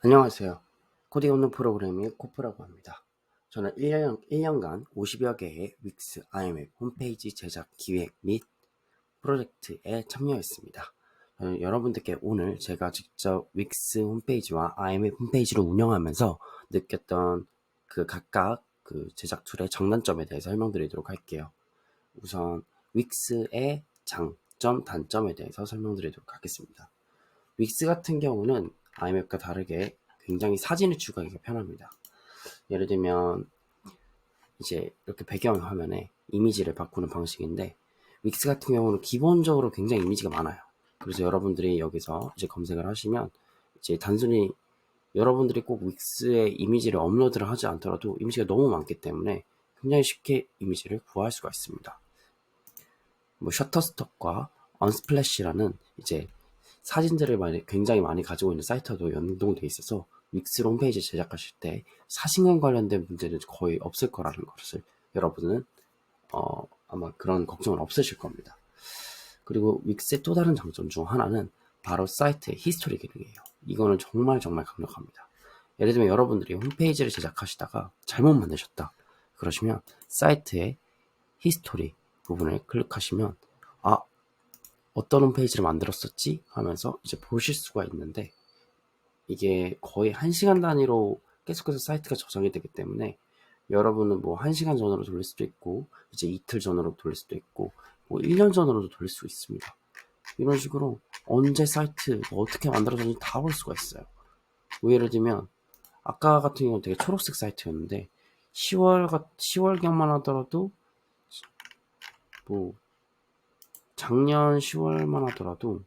안녕하세요. 코딩 없는 프로그래밍의 코프라고 합니다. 저는 1년간 50여 개의 윅스 IMF 홈페이지 제작 기획 및 프로젝트에 참여했습니다. 여러분들께 오늘 제가 직접 윅스 홈페이지와 IMF 홈페이지를 운영하면서 느꼈던 그 각각 그 제작 툴의 장단점에 대해서 설명드리도록 할게요. 우선 윅스의 장점, 단점에 대해서 설명드리도록 하겠습니다. 윅스 같은 경우는 IMF과 다르게 굉장히 사진을 추가하기가 편합니다. 예를 들면 이제 이렇게 배경 화면에 이미지를 바꾸는 방식인데, 윅스 같은 경우는 기본적으로 굉장히 이미지가 많아요. 그래서 여러분들이 여기서 이제 검색을 하시면 이제 단순히 여러분들이 꼭 윅스에 이미지를 업로드를 하지 않더라도 이미지가 너무 많기 때문에 굉장히 쉽게 이미지를 구할 수가 있습니다. 셔터스톡과 언스플래시라는 이제 사진들을 굉장히 많이 가지고 있는 사이트도 연동되어 있어서 윅스 홈페이지 제작하실 때 사진과 관련된 문제는 거의 없을 거라는 것을 여러분은 아마 그런 걱정은 없으실 겁니다. 그리고 윅스의 또 다른 장점 중 하나는 바로 사이트의 히스토리 기능이에요. 이거는 정말 강력합니다. 예를 들면 여러분들이 홈페이지를 제작하시다가 잘못 만드셨다 그러시면 사이트의 히스토리 부분을 클릭하시면 어떤 홈페이지를 만들었었지 하면서 이제 보실 수가 있는데, 이게 거의 1시간 단위로 계속해서 사이트가 저장이 되기 때문에 여러분은 뭐 1시간 전으로 돌릴 수도 있고 이제 이틀 전으로 돌릴 수도 있고 뭐 1년 전으로도 돌릴 수 있습니다. 이런 식으로 언제 사이트 어떻게 만들어졌는지 다 볼 수가 있어요. 뭐 예를 들면 아까 같은 경우는 되게 초록색 사이트였는데 10월경만 하더라도 뭐 작년 10월만 하더라도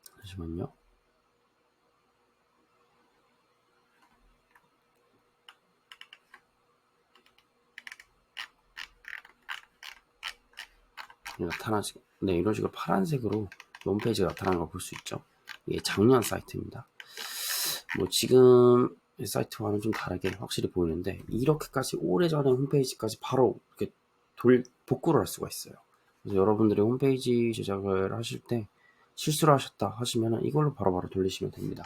잠시만요. 나타나지, 네, 이런 식으로 파란색으로 홈페이지가 나타나는 걸 볼 수 있죠. 이게 작년 사이트입니다. 뭐 지금 사이트와는 좀 다르게 확실히 보이는데, 이렇게까지 오래전에 홈페이지까지 바로 이렇게 복구를 할 수가 있어요. 그래서 여러분들이 홈페이지 제작을 하실 때 실수를 하셨다 하시면 이걸로 바로바로 돌리시면 됩니다.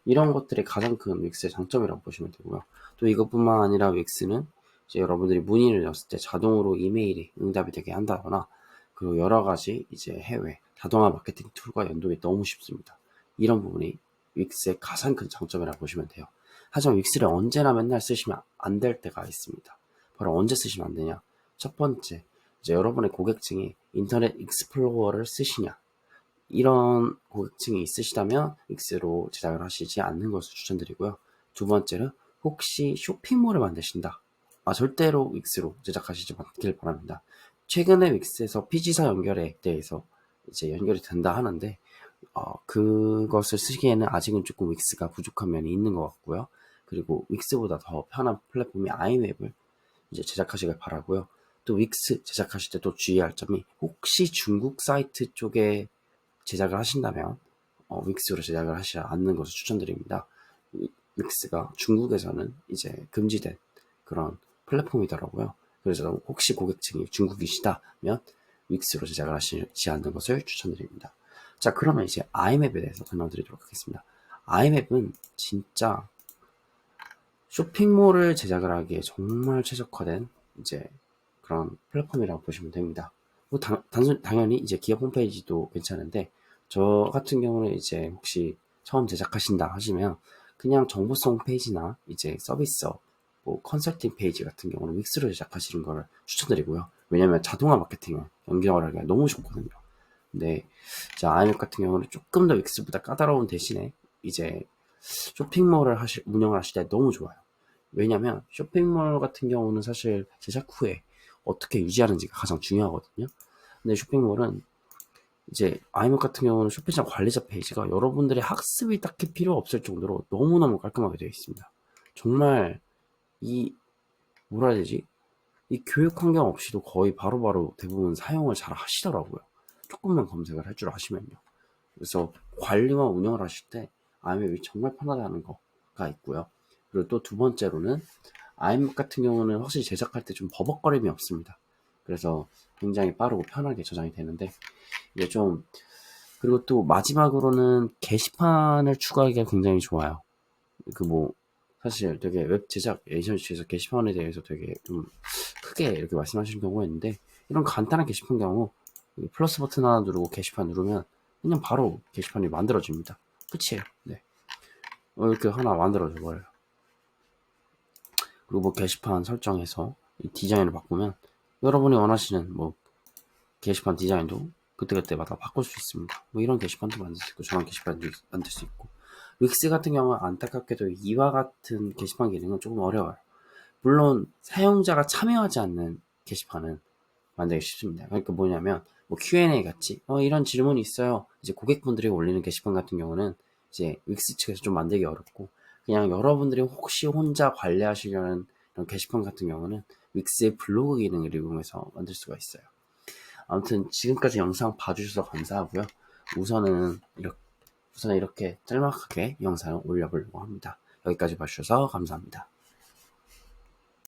이런 것들이 가장 큰 윅스의 장점이라고 보시면 되고요. 또 이것뿐만 아니라 윅스는 이제 여러분들이 문의를 넣었을 때 자동으로 이메일이 응답이 되게 한다거나, 그리고 여러 가지 이제 해외 자동화 마케팅 툴과 연동이 너무 쉽습니다. 이런 부분이 윅스의 가장 큰 장점이라고 보시면 돼요. 하지만 윅스를 언제나 맨날 쓰시면 안 될 때가 있습니다. 바로 언제 쓰시면 안 되냐? 첫 번째, 이제 여러분의 고객층이 인터넷 익스플로러를 쓰시냐? 이런 고객층이 있으시다면 윅스로 제작을 하시지 않는 것을 추천드리고요. 두 번째는 혹시 쇼핑몰을 만드신다. 절대로 윅스로 제작하시지 않길 바랍니다. 최근에 윅스에서 피지사 연결에 대해서 이제 연결이 된다 하는데, 그것을 쓰기에는 아직은 조금 윅스가 부족한 면이 있는 것 같고요. 그리고 윅스보다 더 편한 플랫폼이 아이맵을 이제 제작하시길 바라고요. 또 윅스 제작하실 때 또 주의할 점이, 혹시 중국 사이트 쪽에 제작을 하신다면 윅스로 제작을 하시지 않는 것을 추천드립니다. 윅스가 중국에서는 이제 금지된 그런 플랫폼이더라고요. 그래서 혹시 고객층이 중국이시다면 윅스로 제작을 하시지 않는 것을 추천드립니다. 자, 그러면 이제 아이맵에 대해서 설명드리도록 하겠습니다. 아이맵은 진짜 쇼핑몰을 제작을 하기에 정말 최적화된 이제 그런 플랫폼이라고 보시면 됩니다. 뭐 당연히 이제 기업 홈페이지도 괜찮은데, 저 같은 경우는 이제 혹시 처음 제작하신다 하시면 그냥 정보성 홈페이지나 이제 서비스업, 뭐 컨설팅 페이지 같은 경우는 윅스로 제작하시는 걸 추천드리고요. 왜냐면 자동화 마케팅을 연결을 하기가 너무 좋거든요. 근데 자, 아이맵 같은 경우는 조금 더 윅스보다 까다로운 대신에 이제 쇼핑몰을 운영을 하실 때 너무 좋아요. 왜냐면 쇼핑몰 같은 경우는 사실 제작 후에 어떻게 유지하는지가 가장 중요하거든요. 근데 쇼핑몰은 이제 아이맵 같은 경우는 쇼핑장 관리자 페이지가 여러분들의 학습이 딱히 필요 없을 정도로 너무너무 깔끔하게 되어 있습니다. 정말 이 뭐라 해야 되지? 이 교육 환경 없이도 거의 바로바로 대부분 사용을 잘 하시더라고요. 조금만 검색을 할 줄 아시면요. 그래서 관리와 운영을 하실 때 아이맵이 정말 편하다는 거가 있고요. 그리고 또 두 번째로는 아이맵 같은 경우는 확실히 제작할 때 좀 버벅거림이 없습니다. 그래서 굉장히 빠르고 편하게 저장이 되는데, 이게 좀 그리고 또 마지막으로는 게시판을 추가하기가 굉장히 좋아요. 사실 되게 웹 제작 에이전시에서 게시판에 대해서 되게 좀 크게 이렇게 말씀하시는 경우가 있는데, 이런 간단한 게시판 경우 플러스 버튼 하나 누르고 게시판 누르면 그냥 바로 게시판이 만들어집니다. 끝이에요. 네. 이렇게 하나 만들어져 버려요. 그리고 게시판 설정에서 이 디자인을 바꾸면 여러분이 원하시는 게시판 디자인도 그때그때마다 바꿀 수 있습니다. 이런 게시판도 만들 수 있고 저런 게시판도 만들 수 있고, 윅스 같은 경우는 안타깝게도 이와 같은 게시판 기능은 조금 어려워요. 물론 사용자가 참여하지 않는 게시판은 만들기 쉽습니다. 그러니까 뭐냐면 Q&A 같이 이런 질문이 있어요. 이제 고객분들이 올리는 게시판 같은 경우는 이제 윅스 측에서 좀 만들기 어렵고, 그냥 여러분들이 혹시 혼자 관리하시려는 이런 게시판 같은 경우는 윅스의 블로그 기능을 이용해서 만들 수가 있어요. 아무튼 지금까지 영상 봐주셔서 감사하고요. 우선은 이렇게 짤막하게 영상을 올려보려고 합니다. 여기까지 봐주셔서 감사합니다.